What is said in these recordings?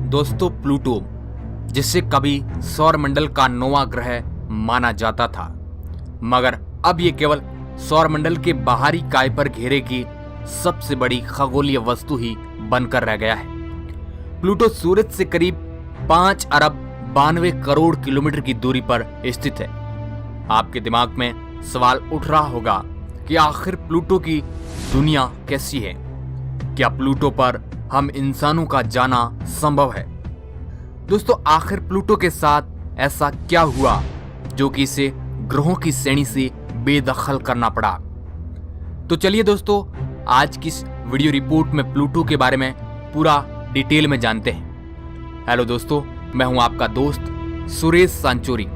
दोस्तों प्लूटो, जिसे कभी सौरमंडल का 9वां ग्रह माना जाता था, मगर अब ये केवल सौरमंडल के बाहरी काइपर घेरे की सबसे बड़ी खगोलीय वस्तु ही बनकर रह गया है। प्लूटो सूरज से करीब 5 अरब 92 करोड़ किलोमीटर की दूरी पर स्थित है। आपके दिमाग में सवाल उठ रहा होगा कि आखिर प्लूटो की दुनिया कैसी है? क्या प्लूटो पर हम इंसानों का जाना संभव है? दोस्तों, आखिर प्लूटो के साथ ऐसा क्या हुआ जो कि इसे ग्रहों की श्रेणी से बेदखल करना पड़ा? तो चलिए दोस्तों, आज की इस वीडियो रिपोर्ट में प्लूटो के बारे में पूरा डिटेल में जानते हैं। हेलो दोस्तों, मैं हूं आपका दोस्त सुरेश सांचोरी।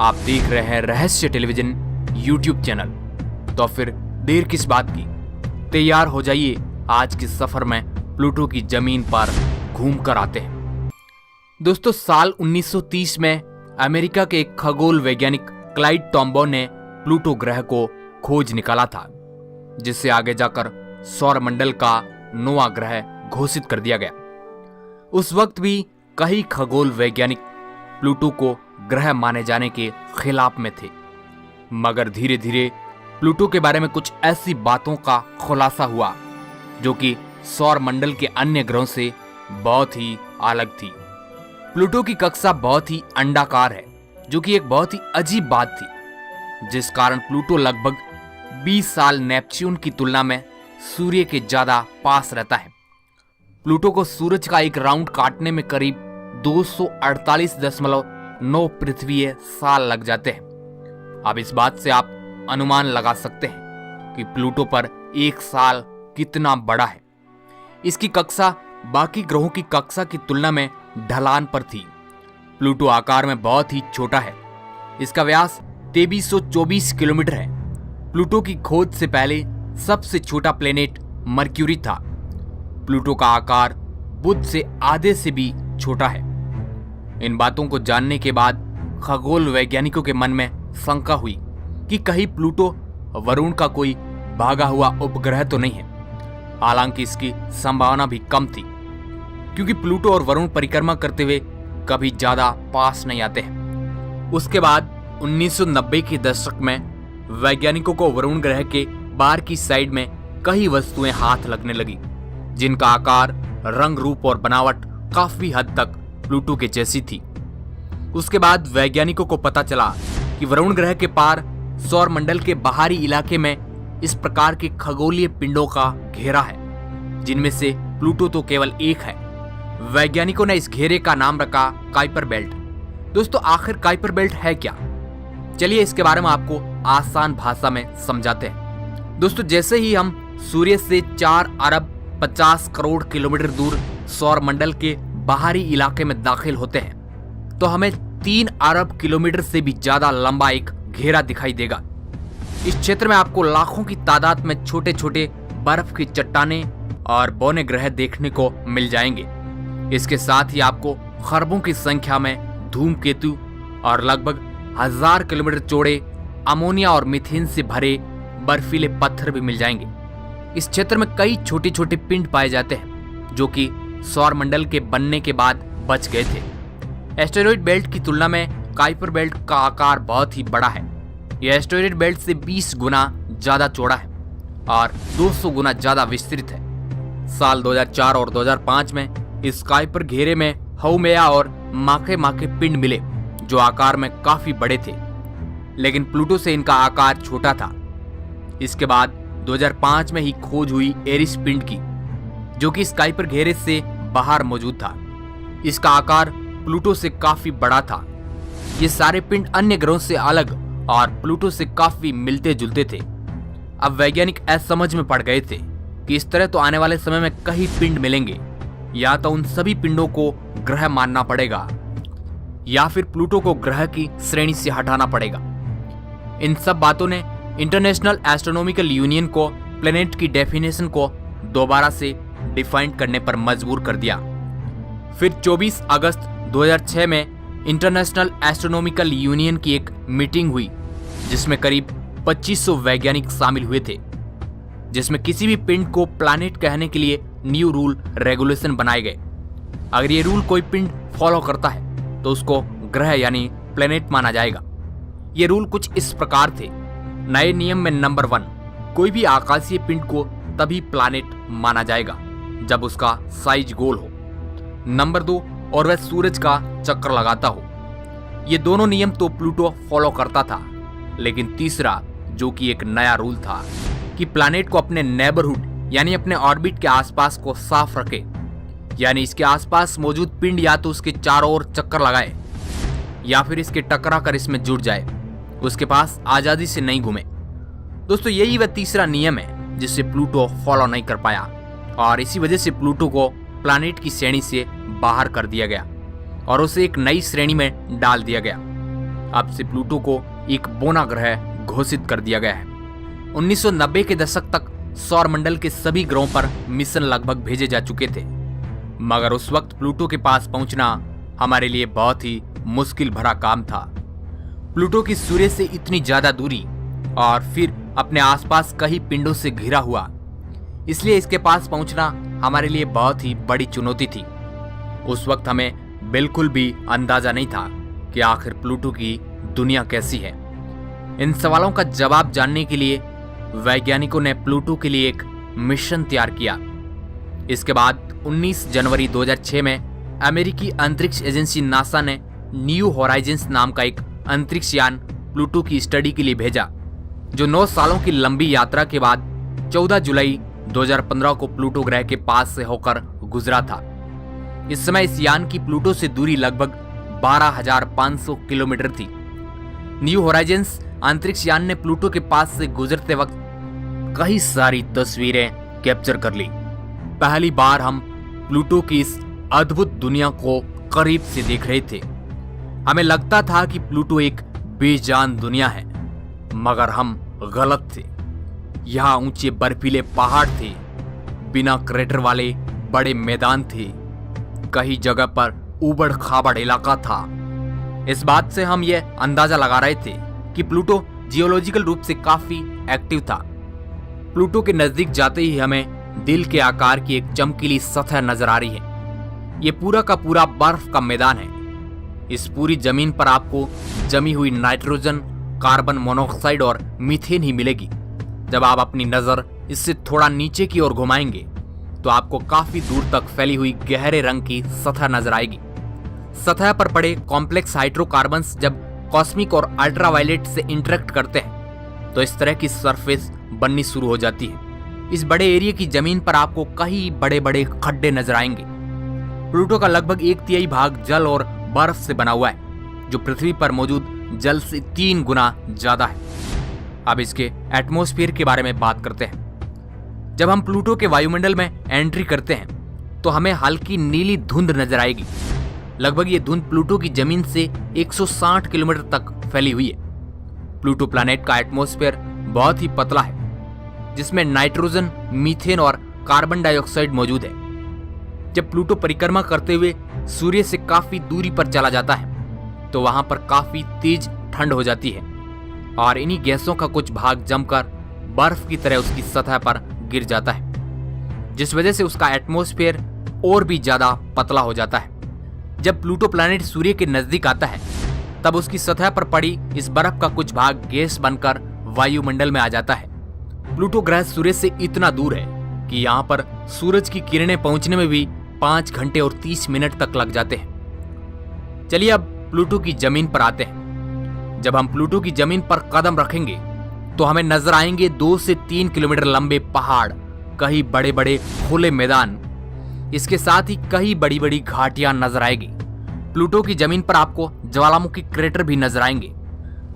आप देख रहे हैं रहस्य टेलीविजन यूट्यूब चैनल। तो फिर देर किस बात की, तैयार हो जाइए, आज के सफर में प्लूटो की जमीन पर घूम कर आते हैं। दोस्तों, साल 1930 में अमेरिका के एक खगोल वैज्ञानिक क्लाइड टॉम्बाउ ने प्लूटो ग्रह को खोज निकाला था, जिससे आगे जाकर सौरमंडल का 9वां ग्रह घोषित कर दिया गया। उस वक्त भी कई खगोल वैज्ञानिक प्लूटो को ग्रह माने जाने के खिलाफ में थे, मगर धीरे धीरे प्लूटो के बारे में कुछ ऐसी बातों का खुलासा हुआ जो कि सौरमंडल के अन्य ग्रहों से बहुत ही अलग थी। प्लूटो की कक्षा बहुत ही अंडाकार है, जो कि एक बहुत ही अजीब बात थी, जिस कारण प्लूटो लगभग 20 साल नेपच्यून की तुलना में सूर्य के ज्यादा पास रहता है। प्लूटो को सूरज का एक राउंड काटने में करीब 248.9 पृथ्वीय साल लग जाते हैं। अब इस बात से आप अनुमान लगा सकते हैं कि प्लूटो पर एक साल कितना बड़ा है। इसकी कक्षा बाकी ग्रहों की कक्षा की तुलना में ढलान पर थी। प्लूटो आकार में बहुत ही छोटा है। इसका व्यास 2324 किलोमीटर है। प्लूटो की खोज से पहले सबसे छोटा प्लेनेट मर्क्यूरी था। प्लूटो का आकार बुध से आधे से भी छोटा है। इन बातों को जानने के बाद खगोल वैज्ञानिकों के मन में शंका हुई कि कहीं प्लूटो वरुण का कोई भागा हुआ उपग्रह तो नहीं है। हालांकि इसकी संभावना भी कम थी, क्योंकि प्लूटो और वरुण परिक्रमा करते हुए कभी ज्यादा पास नहीं आते हैं। उसके बाद 1990 के दशक में वैज्ञानिकों को वरुण ग्रह के बाहर की साइड में कई वस्तुएं हाथ लगने लगी, जिनका आकार, रंग, रूप और बनावट काफी हद तक प्लूटो के जैसी थी। उसके बाद वैज्ञानिकों को पता चला कि वरुण ग्रह के पार सौरमंडल के बाहरी इलाके में इस प्रकार के खगोलीय पिंडों का घेरा है, जिनमें से प्लूटो तो केवल एक है। वैज्ञानिकों ने इस घेरे का नाम रखा काइपर बेल्ट। दोस्तों, आखिर काइपर बेल्ट है क्या? चलिए इसके बारे में आपको आसान भाषा में समझाते हैं। दोस्तों, जैसे ही हम सूर्य से 4 अरब 50 करोड़ किलोमीटर दूर सौरमंडल के बाहरी इलाके में दाखिल होते हैं, तो हमें 3 अरब किलोमीटर से भी ज्यादा लंबा एक घेरा दिखाई देगा। इस क्षेत्र में आपको लाखों की तादाद में छोटे छोटे बर्फ की चट्टानें और बौने ग्रह देखने को मिल जाएंगे। इसके साथ ही आपको खरबों की संख्या में धूमकेतु और लगभग 1000 किलोमीटर चौड़े अमोनिया और मीथेन से भरे बर्फीले पत्थर भी मिल जाएंगे। इस क्षेत्र में कई छोटे छोटे पिंड पाए जाते हैं, जो कि सौरमंडल के बनने के बाद बच गए थे। एस्टेरॉयड बेल्ट की तुलना में काइपर बेल्ट का आकार बहुत ही बड़ा है। यह एस्टेरॉयड बेल्ट से 20 गुना ज्यादा चौड़ा है और 200 गुना ज्यादा विस्तृत है। साल 2004 और 2005 में इस काइपर घेरे में हाउमेया और माके माके पिंड मिले, जो आकार में काफी बड़े थे, लेकिन प्लूटो से इनका आकार छोटा था। इसके बाद 2005 में ही खोज हुई एरिस पिंड की, जो कि इस काइपर घेरे से बाहर मौजूद था। इसका आकार प्लूटो से काफी बड़ा था। ये सारे पिंड अन्य ग्रहों से अलग और प्लूटो से काफी मिलते जुलते थे। अब वैज्ञानिक असमझ में पड़ गए थे कि इस तरह तो आने वाले समय में कई पिंड मिलेंगे, या तो उन सभी पिंडों को ग्रह मानना पड़ेगा या फिर प्लूटो को ग्रह की श्रेणी से हटाना पड़ेगा। इन सब बातों ने इंटरनेशनल एस्ट्रोनॉमिकल यूनियन को प्लेनेट की डेफिनेशन को दोबारा से डिफाइन करने पर मजबूर कर दिया। फिर 24 अगस्त 2006 में इंटरनेशनल एस्ट्रोनॉमिकल यूनियन की एक मीटिंग हुई, जिसमें करीब 2500 वैज्ञानिक शामिल हुए थे, जिसमें किसी भी पिंड को प्लैनेट कहने के लिए न्यू रूल रेगुलेशन बनाए गए। अगर ये रूल कोई पिंड फॉलो करता है तो उसको ग्रह यानी प्लेनेट माना जाएगा। ये रूल कुछ इस प्रकार थे। नए नियम में नंबर 1, कोई भी आकाशीय पिंड को तभी प्लैनेट माना जाएगा जब उसका साइज गोल हो। नंबर 2, और वह सूरज का चक्कर लगाता हो। ये दोनों नियम तो प्लूटो फॉलो करता था, लेकिन तीसरा जो कि एक नया रूल था कि प्लैनेट को अपने नेबरहुड यानी अपने ऑर्बिट के आसपास को साफ रखे, यानी इसके आसपास मौजूद पिंड या तो उसके चारों ओर चक्कर लगाए या फिर इसके टकरा कर इसमें जुड़ जाए, उसके पास आजादी से नहीं घूमे। दोस्तों यही वह तीसरा नियम है जिसे प्लूटो फॉलो नहीं कर पाया और इसी वजह से प्लूटो को प्लैनेट की श्रेणी से बाहर कर दिया गया और उसे एक नई श्रेणी में डाल दिया गया। अब से प्लूटो को एक बोना ग्रह घोषित कर दिया गया है। 1990 के दशक तक सौर मंडल के सभी ग्रहों पर मिशन लगभग भेजे जा चुके थे, मगर उस वक्त प्लूटो के पास पहुंचना हमारे लिए बहुत ही मुश्किल भरा काम था। प्लूटो की सूर्य से इतनी ज्यादा दूरी और फिर अपने आसपास कई पिंडों से घिरा हुआ, इसलिए इसके पास पहुंचना हमारे लिए बहुत ही बड़ी चुनौती थी। उस वक्त हमें बिल्कुल भी अंदाजा नहीं था कि आखिर प्लूटो की दुनिया कैसी है। इन सवालों का जवाब जानने के लिए वैज्ञानिकों ने प्लूटो के लिए एक मिशन तैयार किया। इसके बाद 19 जनवरी 2006 में अमेरिकी अंतरिक्ष एजेंसी नासा ने न्यू होराइजन्स नाम का एक अंतरिक्ष यान प्लूटो की स्टडी के लिए भेजा, जो 9 सालों की लंबी यात्रा के बाद 14 जुलाई 2015 को प्लूटो ग्रह के पास से होकर गुजरा था। इस समय इस यान की प्लूटो से दूरी लगभग 12,500 किलोमीटर थी। न्यू होराइजन्स अंतरिक्ष यान ने प्लूटो के पास से गुजरते वक्त कई सारी तस्वीरें कैप्चर कर ली। पहली बार हम प्लूटो की इस अद्भुत दुनिया को करीब से देख रहे थे। हमें लगता था कि प्लूटो एक बेजान दुनिया है, मगर हम गलत थे। यहाँ ऊंचे बर्फीले पहाड़ थे, बिना क्रेटर वाले बड़े मैदान थे, कई जगह पर उबड़ खाबड़ इलाका था। इस बात से हम ये अंदाजा लगा रहे थे कि प्लूटो जियोलॉजिकल रूप से काफी एक्टिव था। प्लूटो के नजदीक जाते ही हमें दिल के आकार की एक चमकीली सतह नजर आ रही है। ये पूरा का पूरा बर्फ का मैदान है। इस पूरी जमीन पर आपको जमी हुई नाइट्रोजन, कार्बन मोनोऑक्साइड और मीथेन ही मिलेगी। जब आप अपनी नजर इससे थोड़ा नीचे की ओर घुमाएंगे तो आपको काफी दूर तक फैली हुई गहरे रंग की सतह नजर आएगी। सतह पर पड़े कॉम्प्लेक्स हाइड्रोकार्बन्स जब कॉस्मिक और अल्ट्रावायलेट से इंटरेक्ट करते हैं तो इस तरह की सरफेस बननी शुरू हो जाती है। इस बड़े एरिया की जमीन पर आपको कई बड़े बड़े खड्डे नजर आएंगे। प्लूटो का लगभग 1/3 भाग जल और बर्फ से बना हुआ है, जो पृथ्वी पर मौजूद जल से 3 गुना ज्यादा है। अब इसके एटमॉस्फेयर के बारे में बात करते हैं। जब हम प्लूटो के वायुमंडल में एंट्री करते हैं तो हमें हल्की नीली धुंध नजर आएगी। लगभग ये धुंध प्लूटो की जमीन से 160 किलोमीटर तक फैली हुई है। प्लूटो प्लैनेट का एटमॉस्फेयर बहुत ही पतला है, जिसमें नाइट्रोजन, मीथेन और कार्बन डाइऑक्साइड मौजूद है। जब प्लूटो परिक्रमा करते हुए सूर्य से काफी दूरी पर चला जाता है तो वहां पर काफी तेज ठंड हो जाती है और इन्हीं गैसों का कुछ भाग जमकर बर्फ की तरह उसकी सतह पर गिर जाता है, जिस वजह से उसका एटमॉस्फेयर और भी ज्यादा पतला हो जाता है। जब प्लूटो प्लैनेट सूर्य के नजदीक आता है तब उसकी सतह पर पड़ी इस बर्फ का कुछ भाग गैस बनकर वायुमंडल में आ जाता है। प्लूटो ग्रह सूर्य से इतना दूर है कि यहाँ पर सूरज की किरणें पहुंचने में भी 5 घंटे और 30 मिनट तक लग जाते हैं। चलिए अब प्लूटो की जमीन पर आते हैं। जब हम प्लूटो की जमीन पर कदम रखेंगे तो हमें नजर आएंगे 2 से 3 किलोमीटर लंबे पहाड़, कई बड़े बड़े खुले मैदान, इसके साथ ही कई बड़ी बड़ी घाटियां नजर आएगी। प्लूटो की जमीन पर आपको ज्वालामुखी क्रेटर भी नजर आएंगे,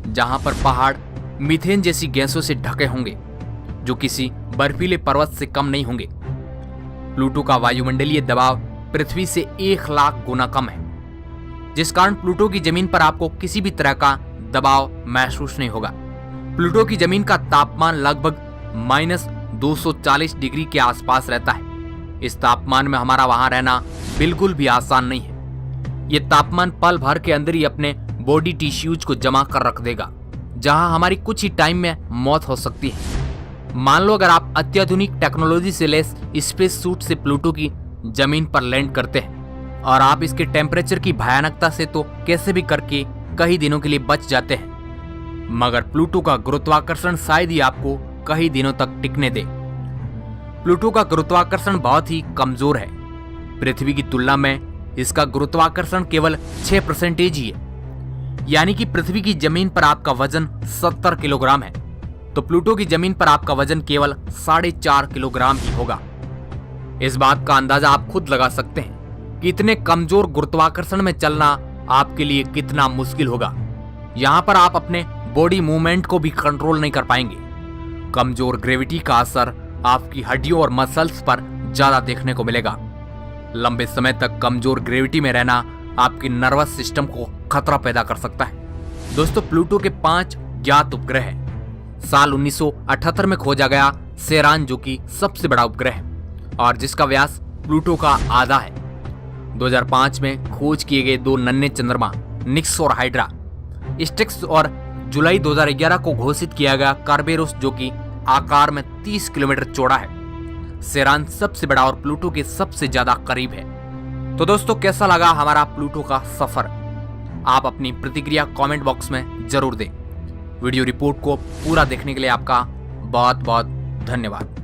जहां पर पहाड़ मीथेन जैसी गैसों से ढके होंगे, जो किसी बर्फीले पर्वत से कम नहीं होंगे। प्लूटो का वायुमंडलीय दबाव पृथ्वी से 1 लाख गुना कम है, जिस कारण प्लूटो की जमीन पर आपको किसी भी तरह का दबाव महसूस नहीं होगा। प्लूटो की जमीन का तापमान लगभग -240 डिग्री के आसपास रहता है। इस तापमान में हमारा वहां रहना बिल्कुल भी आसान नहीं है। यह तापमान पल भर के अंदर ही अपने बॉडी टिश्यूज को जमा कर रख देगा, जहां हमारी कुछ ही टाइम में मौत हो सकती है। मान लो अगर आप अत्याधुनिक टेक्नोलॉजी से लैस स्पेस सूट से प्लूटो की जमीन पर लैंड करते हैं और आप इसके टेम्परेचर की भयानकता से तो कैसे भी करके कई दिनों के लिए बच जाते हैं, मगर प्लूटो का गुरुत्वाकर्षण शायद ही आपको कई दिनों तक टिकने दे। प्लूटो का गुरुत्वाकर्षण बहुत ही कमजोर है। पृथ्वी की तुलना में इसका गुरुत्वाकर्षण केवल 6% ही है, यानी कि पृथ्वी की जमीन पर आपका वजन 70 किलोग्राम है, तो प्लूटो की जमीन पर आपका वजन केवल 4.5 किलोग्राम ही होगा। इस बात का अंदाजा आप खुद लगा सकते हैं कि इतने कमजोर गुरुत्वाकर्षण में चलना आपके लिए कितना मुश्किल होगा। यहाँ पर आप अपने बॉडी मूवमेंट को भी कंट्रोल नहीं कर पाएंगे। कमजोर ग्रेविटी का असर आपकी हड्डियों और मसल्स पर ज्यादा देखने को मिलेगा। लंबे समय तक कमजोर ग्रेविटी में रहना आपके नर्वस सिस्टम को खतरा पैदा कर सकता है। दोस्तों, प्लूटो के 5 ज्ञात उपग्रह हैं। साल 1978 में खोजा गया सेरान, जो कि सबसे बड़ा उपग्रह है और जिसका व्यास प्लूटो का आधा है। 2005 में खोज किए गए 2 नन्हे चंद्रमा निक्स और हाइड्रा, स्टिक्स, और जुलाई 2011 को घोषित किया गया कार्बेरोस, जो कि आकार में 30 किलोमीटर चौड़ा है। सेरान सबसे बड़ा और प्लूटो के सबसे ज्यादा करीब है। तो दोस्तों, कैसा लगा हमारा प्लूटो का सफर? आप अपनी प्रतिक्रिया कमेंट बॉक्स में जरूर दें। वीडियो रिपोर्ट को पूरा देखने के लिए आपका बहुत बहुत धन्यवाद।